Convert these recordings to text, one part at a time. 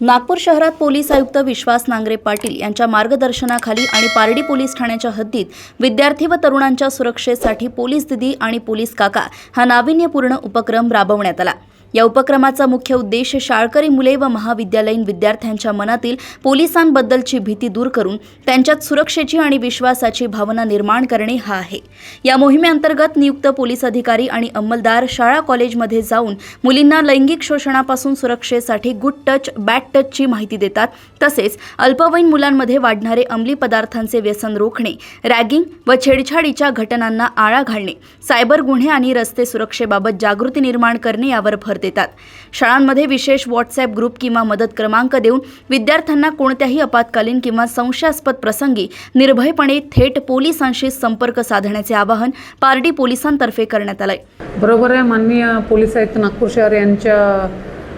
नागपूर शहरात पोलीस आयुक्त विश्वास नांगरे पाटील यांच्या मार्गदर्शनाखाली आणि पारडी पोलीस ठाण्याच्या हद्दीत विद्यार्थी व तरुणांच्या सुरक्षेसाठी पोलीस दीदी आणि पोलीस काका हा नाविन्यपूर्ण उपक्रम राबवण्यात आला। या उपक्रमाचा मुख्य उद्देश शाळकरी मुले व महाविद्यालयीन विद्यार्थ्यांच्या मनातील पोलिसांबद्दलची भीती दूर करून त्यांच्यात सुरक्षेची आणि विश्वासाची भावना निर्माण करणे हा आहे। या मोहिमेअंतर्गत नियुक्त पोलीस अधिकारी आणि अंमलदार शाळा कॉलेजमध्ये जाऊन मुलींना लैंगिक शोषणापासून सुरक्षेसाठी गुड टच बॅड टचची माहिती देतात। तसेच अल्पवयीन मुलांमध्ये वाढणारे अंमली पदार्थांचे व्यसन रोखणे, रॅगिंग व छेडछाडीच्या घटनांना आळा घालणे, सायबर गुन्हे आणि रस्ते सुरक्षेबाबत जागृती निर्माण करणे यावर भर देतात। शाळांमध्ये विशेष व्हॉट्सॲप ग्रुप किंवा मदत क्रमांक देऊन विद्यार्थ्यांना कोणत्याही आपत्कालीन किंवा संशयास्पद प्रसंगी निर्भयपणे थेट पोलिसांशी संपर्क साधण्याचे आवाहन पारडी पोलिसांतर्फे करण्यात आले। बरोबर आहे। माननीय पोलीस आयुक्त नागपूर शहर यांच्या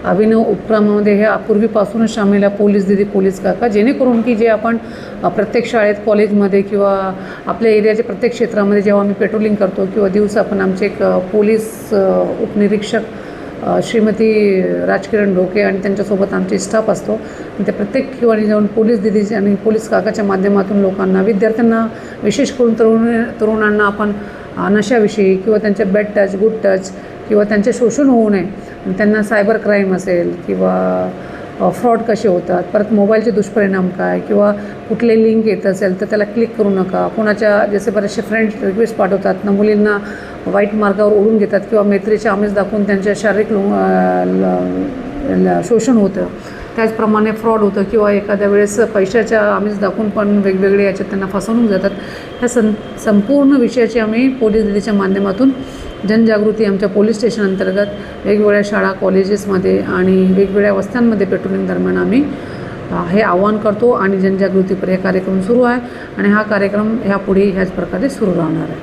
अभिनव उपक्रमामध्ये हे पूर्वीपासूनच सामील आहे पोलीस दीदी पोलीस काका, जेणेकरून की जे आपण प्रत्येक शाळेत कॉलेजमध्ये किंवा आपल्या एरियाच्या प्रत्येक क्षेत्रामध्ये जेव्हा आम्ही पेट्रोलिंग करतो किंवा दिवसा आपण आमचे एक पोलीस उपनिरीक्षक श्रीमती राजकिरण ढोके आणि त्यांच्यासोबत आमचे स्टाफ असतो। त्या प्रत्येक ठिकाणी जाऊन पोलीस दीदी आणि पोलीस काकाच्या माध्यमातून लोकांना, विद्यार्थ्यांना, विशेष करून तरुणांना आपण नशाविषयी किंवा त्यांचे बॅड टच गुड टच किंवा त्यांचे शोषण होऊ नये, त्यांना सायबर क्राईम असेल किंवा फ्रॉड कसे होतात, परत मोबाईलचे दुष्परिणाम काय, किंवा कुठले लिंक येत असेल तर त्याला क्लिक करू नका। कोणाच्या जसे बरेचसे फ्रेंड्स रिक्वेस्ट पाठवतात ना, मुलींना वाईट मार्गावर ओढून घेतात किंवा मैत्रीचे आमिष दाखवून त्यांच्या शारीरिक शोषण होतं। त्याचप्रमाणे फ्रॉड होतं किंवा एखाद्या वेळेस पैशाच्या आमिष दाखवून पण वेगवेगळे याच्यात त्यांना फसवणूक जातात। ह्या संपूर्ण विषयाची आम्ही पोलीस दीदीच्या माध्यमातून जनजागृती आमच्या पोलीस स्टेशन अंतर्गत वेगवेगळ्या शाळा कॉलेजेसमध्ये आणि वेगवेगळ्या वस्त्यांमध्ये पेट्रोलिंग दरम्यान आम्ही हे आवाहन करतो आणि जनजागृतीपर हे कार्यक्रम सुरू आहे आणि हा कार्यक्रम ह्यापुढे ह्याच प्रकारे सुरू राहणार आहे।